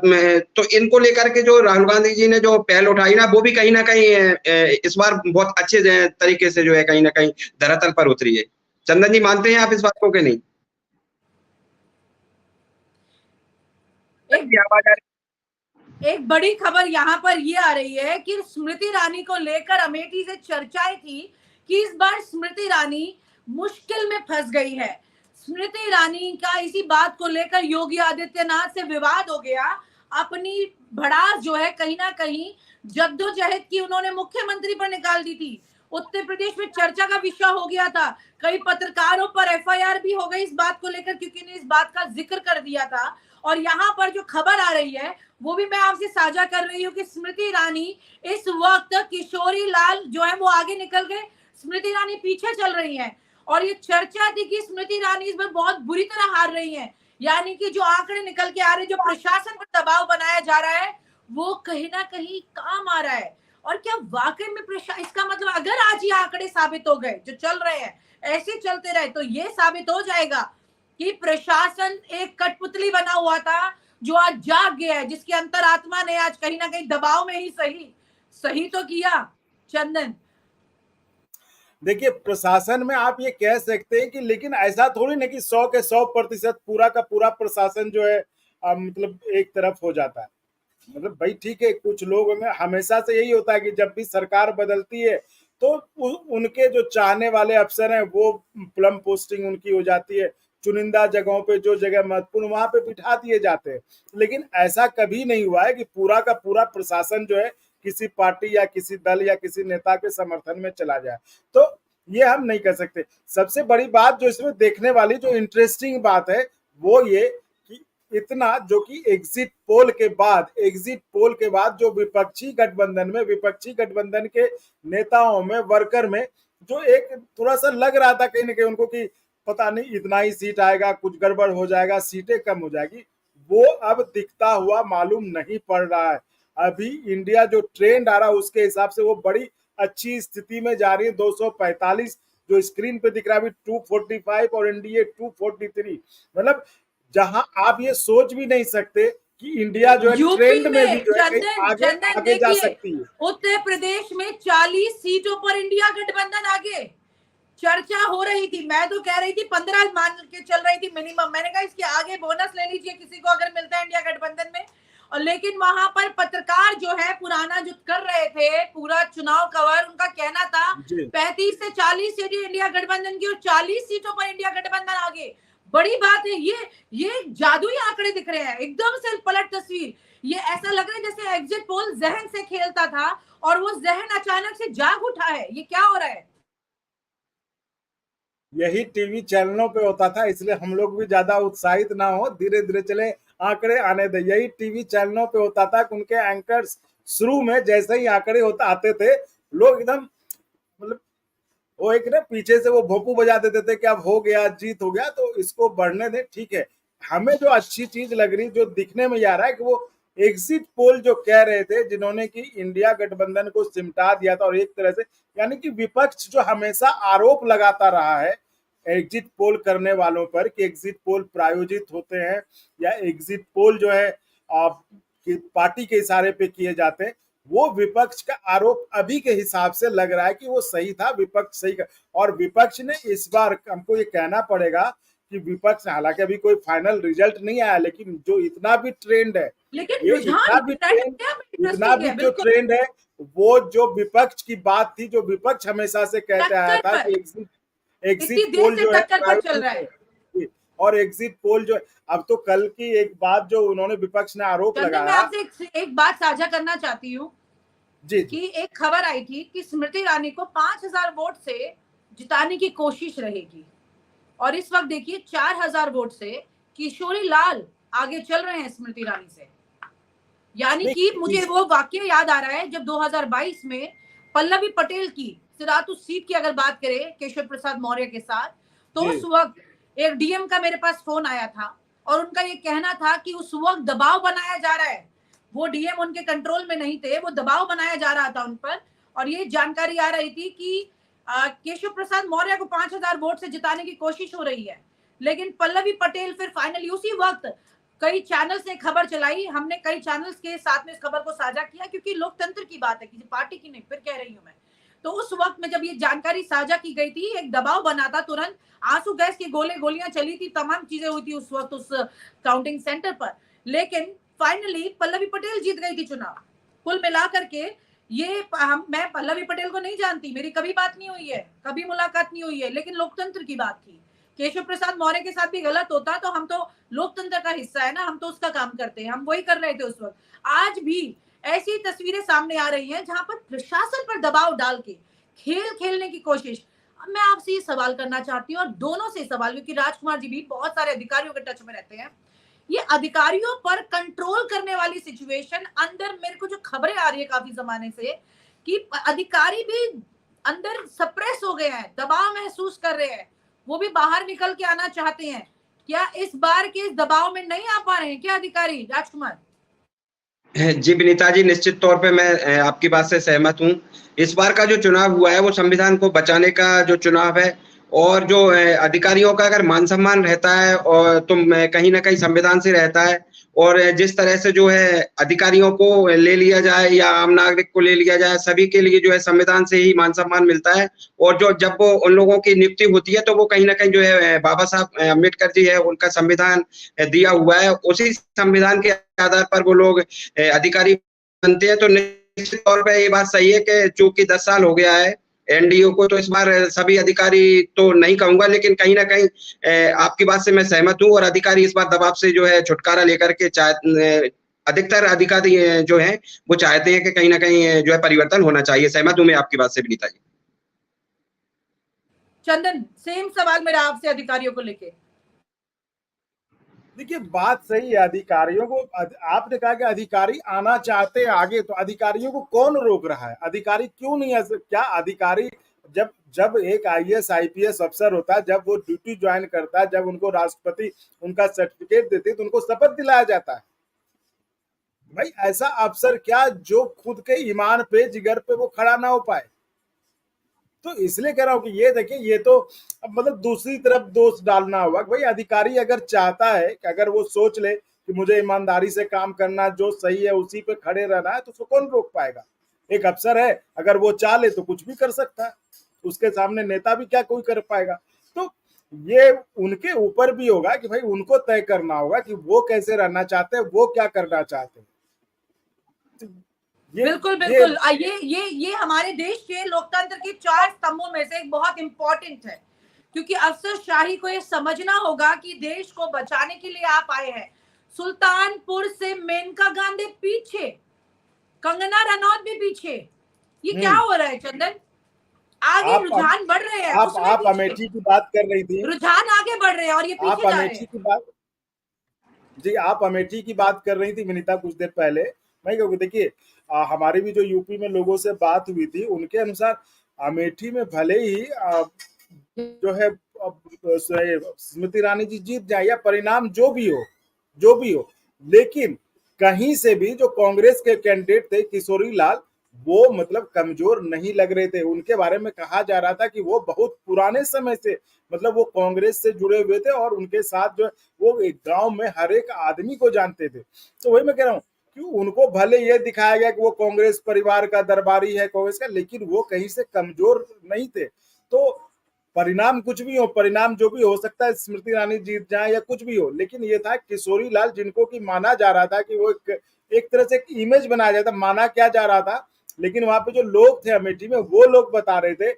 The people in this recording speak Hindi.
में, तो इनको लेकर के जो राहुल गांधी जी ने जो पहल उठाई ना, वो भी कहीं ना कहीं इस बार बहुत अच्छे तरीके से जो है कहीं ना कहीं धरातल पर उतरी है। चंदन जी, मानते हैं आप इस बात को कि नहीं? एक आवाज आ रही, एक बड़ी खबर यहाँ पर ये आ रही है कि स्मृति ईरानी को लेकर अमेठी से चर्चाएं थी कि इस बार स्मृति ईरानी मुश्किल में फंस गई है। स्मृति ईरानी का इसी बात को लेकर योगी आदित्यनाथ से विवाद हो गया। अपनी भड़ास जो है कहीं ना कहीं जद्दोजहद की उन्होंने मुख्यमंत्री पर निकाल दी थी। उत्तर प्रदेश में चर्चा का विषय हो गया था। कई पत्रकारों पर एफआईआर भी हो गई इस बात को लेकर, क्योंकि इन्हें इस बात का जिक्र कर दिया था। और यहाँ पर जो खबर आ रही है वो भी मैं आपसे साझा कर रही हूँ कि स्मृति ईरानी इस वक्त किशोरी लाल जो है वो आगे निकल गए, स्मृति ईरानी पीछे चल रही हैं। और ये चर्चा थी कि स्मृति ईरानी इसमें बहुत बुरी तरह हार रही हैं। यानी कि जो आंकड़े निकल के आ रहे, जो प्रशासन पर दबाव बनाया जा रहा है, वो कहीं ना कहीं काम आ रहा है। और क्या वाकई में इसका मतलब अगर आज ये आंकड़े साबित हो गए जो चल रहे हैं, ऐसे चलते रहे, तो ये साबित हो जाएगा कि प्रशासन एक कठपुतली बना हुआ था जो आज जाग गया है, जिसकी अंतरात्मा ने आज कहीं ना कहीं दबाव में ही सही तो किया। चंदन, देखिए, प्रशासन में आप ये कह सकते हैं कि, लेकिन ऐसा थोड़ी ना कि 100 के 100% पूरा का पूरा प्रशासन जो है मतलब एक तरफ हो जाता है। मतलब भाई ठीक है, कुछ लोगों में हमेशा से यही होता है कि जब भी सरकार बदलती है तो उनके जो चाहने वाले अफसर हैं वो प्लम पोस्टिंग उनकी हो जाती है, चुनिंदा जगहों पे जो जगह महत्वपूर्ण वहां पे बिठा दिए जाते हैं। लेकिन ऐसा कभी नहीं हुआ है कि पूरा का पूरा प्रशासन जो है किसी पार्टी या किसी दल या किसी नेता के समर्थन में चला जाए, तो ये हम नहीं कर सकते। सबसे बड़ी बात जो इसमें देखने वाली, जो इंटरेस्टिंग बात है, वो ये कि इतना जो कि एग्जिट पोल के बाद जो विपक्षी गठबंधन के नेताओं में, वर्कर में जो एक थोड़ा सा लग रहा था कहीं ना कहीं उनको कि पता नहीं इतना ही सीट आएगा, कुछ गड़बड़ हो जाएगा, सीटें कम हो जाएगी, वो अब दिखता हुआ मालूम नहीं पड़ रहा है। अभी इंडिया जो ट्रेंड आ रहा है उसके हिसाब से वो बड़ी अच्छी स्थिति में जा रही है। 245 जो स्क्रीन पे दिख रहा है, अभी 245 और एनडीए 243। मतलब जहां आप ये सोच भी नहीं सकते कि इंडिया जो है ट्रेंड में भी जो है आगे जा सकती है। उत्तर प्रदेश में 40 सीटों पर इंडिया गठबंधन आगे। चर्चा हो रही थी, मैं तो कह रही थी 15 मान के चल रही थी मिनिमम। मैंने कहा इसके आगे बोनस ले लीजिए किसी को अगर मिलता है इंडिया गठबंधन में। और लेकिन वहां पर पत्रकार जो है पुराना जो कर रहे थे पूरा चुनाव कवर, उनका कहना था 35 से 40 सीटें इंडिया गठबंधन की और 40 सीटों पर इंडिया गठबंधन आगे। बड़ी बात है, ये जादुई आंकड़े दिख रहे हैं, एकदम से पलट तस्वीर। ये ऐसा लग रहा है जैसे एग्जिट पोल जहन से खेलता था और वो जहन अचानक से जाग उठा है। ये क्या हो रहा है? यही टीवी चैनलों पे होता था, इसलिए हम लोग भी ज्यादा उत्साहित ना हो, धीरे धीरे चले, आंकड़े आने दे। यही टीवी चैनलों पे होता था कि उनके एंकर्स शुरू में जैसे ही आंकड़े आते थे, लोग एकदम मतलब वो एक ना पीछे से वो भोंपू बजा देते थे कि अब हो गया, जीत हो गया, तो इसको बढ़ने दे। ठीक है, हमें जो अच्छी चीज लग रही, जो दिखने में आ रहा है कि वो एग्जिट पोल जो कह रहे थे, जिन्होंने कि इंडिया गठबंधन को सिमटा दिया था, और एक तरह से यानी कि विपक्ष जो हमेशा आरोप लगाता रहा है एग्जिट पोल करने वालों पर कि एग्जिट पोल प्रायोजित होते हैं या एग्जिट पोल जो है कि पार्टी के इशारे पे किए जाते हैं, वो विपक्ष का आरोप अभी के हिसाब से लग रहा है कि वो सही था, विपक्ष सही का। और विपक्ष ने इस बार हमको ये कहना पड़ेगा कि विपक्ष, हालांकि अभी कोई फाइनल रिजल्ट नहीं आया, लेकिन जो इतना भी ट्रेंड है, लेकिन इतना भी जो ट्रेंड है, वो जो विपक्ष की बात थी, जो विपक्ष हमेशा से कहते आया था कि एग्जिट पोल जो है और एग्जिट पोल जो है, अब तो कल की एक बात जो उन्होंने विपक्ष ने आरोप लगाया, मैं आपसे एक बात साझा करना चाहती हूँ जी कि एक खबर आई थी कि स्मृति ईरानी को 5000 वोट से जिताने की कोशिश रहेगी, और इस वक्त देखिए 4000 वोट से किशोरी लाल आगे चल रहे हैं स्मृति ईरानी से। यानी कि मुझे वो वाक्य याद आ रहा है जब 2022 में पल्लवी पटेल की सिरातू सीट की अगर बात करें केशव प्रसाद मौर्य के साथ, तो उस वक्त एक डीएम का मेरे पास फोन आया था और उनका ये कहना था कि उस वक्त दबाव बनाया जा रहा है, वो डीएम उनके कंट्रोल में नहीं थे, वो दबाव बनाया जा रहा था उन पर। और ये जानकारी आ रही थी कि केशव प्रसाद मौर्य को 5000 वोट से जिताने की कोशिश हो रही है, लेकिन पल्लवी पटेल फिर फाइनली उसी वक्त कई चैनल्स ने खबर चलाई, हमने कई चैनल्स के साथ में इस खबर को साझा किया, क्योंकि लोकतंत्र की बात है, किसी पार्टी की नहीं, फिर कह रही हूं मैं। तो उस वक्त में जब ये जानकारी साझा की गई थी, एक दबाव बना था, तुरंत आंसू गैस की गोलियां चली थी, तमाम चीजें हुई थी उस वक्त उस काउंटिंग सेंटर पर। लेकिन फाइनली पल्लवी पटेल जीत गई थी चुनाव। कुल मिलाकर के मैं पल्लवी पटेल को नहीं जानती, मेरी कभी बात नहीं हुई है, कभी मुलाकात नहीं हुई है, लेकिन लोकतंत्र की बात थी। केशव प्रसाद मौर्य के साथ भी गलत होता तो हम तो लोकतंत्र का हिस्सा है ना, हम तो उसका काम करते हैं, हम वही कर रहे थे उस वक्त। आज भी ऐसी तस्वीरें सामने आ रही हैं जहां पर प्रशासन पर दबाव डाल के खेल खेलने की कोशिश। अब मैं आपसे ये सवाल करना चाहती हूँ, और दोनों से सवाल, क्योंकि राजकुमार जी भी बहुत सारे अधिकारियों के टच में रहते हैं। ये अधिकारियों पर कंट्रोल करने वाली सिचुएशन, अंदर मेरे को जो खबरें आ रही है काफी जमाने से कि अधिकारी भी अंदर सप्रेस हो गए हैं, दबाव महसूस कर रहे हैं, वो भी बाहर निकल के आना चाहते हैं। क्या इस बार के इस दबाव में नहीं आ पा रहे हैं क्या अधिकारी, राजकुमार? जी विनीता जी, निश्चित तौर पे मैं आपकी बात से सहमत हूँ। इस बार का जो चुनाव हुआ है वो संविधान को बचाने का जो चुनाव है, और जो अधिकारियों का अगर मान सम्मान रहता है और तो कहीं न कहीं संविधान से रहता है, और जिस तरह से जो है अधिकारियों को ले लिया जाए या आम नागरिक को ले लिया जाए, सभी के लिए जो है संविधान से ही मान सम्मान मिलता है। और जो जब वो उन लोगों की नियुक्ति होती है तो वो कहीं न कहीं जो है बाबा साहब अम्बेडकर जी है, उनका संविधान दिया हुआ है, उसी संविधान के आधार पर वो लोग अधिकारी बनते हैं। तो निश्चित तौर पे ये बात सही है कि चूंकि 10 साल हो गया है एनडीओ को, तो इस बार सभी अधिकारी तो नहीं कहूंगा, लेकिन कहीं ना कहीं आपकी बात से मैं सहमत हूँ, और अधिकारी इस बार दबाव से जो है छुटकारा लेकर के अधिकतर अधिकारी जो है वो चाहते हैं कि कहीं ना कहीं जो है परिवर्तन होना चाहिए। सहमत हूँ मैं आपकी बात से विनीता जी। चंदन, सेम सवाल मेरा आपसे अधिकारियों को लेके। देखिए बात सही है, अधिकारियों को आपने कहा कि अधिकारी आना चाहते हैं आगे, तो अधिकारियों को कौन रोक रहा है? अधिकारी क्यों नहीं क्या अधिकारी जब जब एक आईएएस आईपीएस अफसर होता है, जब वो ड्यूटी ज्वाइन करता है, जब उनको राष्ट्रपति उनका सर्टिफिकेट देते हैं तो उनको शपथ दिलाया जाता है। भाई ऐसा अफसर क्या जो खुद के ईमान पे जिगर पे वो खड़ा ना हो पाए? तो इसलिए कह रहा हूं कि ये देखिए, ये तो मतलब दूसरी तरफ दोष डालना होगा। भाई अधिकारी अगर चाहता है कि अगर वो सोच ले कि मुझे ईमानदारी से काम करना, जो सही है उसी पे खड़े रहना है, तो उसको कौन रोक पाएगा? एक अफसर है, अगर वो चाह ले तो कुछ भी कर सकता है, उसके सामने नेता भी क्या कोई कर पाएगा? तो ये उनके ऊपर भी होगा कि भाई उनको तय करना होगा कि वो कैसे रहना चाहते हैं, वो क्या करना चाहते हैं। बिल्कुल बिल्कुल, ये हमारे देश के लोकतंत्र के 4 स्तंभों में से एक बहुत इंपॉर्टेंट है, क्योंकि अफसरशाही को ये समझना होगा कि देश को बचाने के लिए आप आए हैं। सुल्तानपुर से मेनका गांधी पीछे, कंगना रनौत भी पीछे, ये क्या हो रहा है चंदन? आगे रुझान बढ़ रहे हैं। आप अमेठी की बात कर रही थी, रुझान आगे बढ़ रहे हैं और ये पीछे जा रहे हैं। जी आप अमेठी की बात कर रही थी विनीता कुछ देर पहले। मैं क्योंकि देखिए हमारी भी जो यूपी में लोगों से बात हुई थी, उनके अनुसार अमेठी में भले ही जो है स्मृति ईरानी जी जीत जाए या परिणाम जो भी हो, लेकिन कहीं से भी जो कांग्रेस के कैंडिडेट थे किशोरी लाल, वो मतलब कमजोर नहीं लग रहे थे। उनके बारे में कहा जा रहा था कि वो बहुत पुराने समय से मतलब वो कांग्रेस से जुड़े हुए थे और उनके साथ जो वो एक गांव में हर एक आदमी को जानते थे। तो वही मैं कह रहा हूँ कि उनको भले ये दिखाया गया कि वो कांग्रेस परिवार का दरबारी है कांग्रेस का, लेकिन वो कहीं से कमजोर नहीं थे। तो परिणाम कुछ भी हो, परिणाम जो भी हो सकता है, स्मृति ईरानी जीत जाए या कुछ भी हो, लेकिन ये था किशोरी लाल जिनको कि माना जा रहा था कि वो एक तरह से एक इमेज बनाया जाता, माना क्या जा रहा था, लेकिन वहां पे जो लोग थे अमेठी में वो लोग बता रहे थे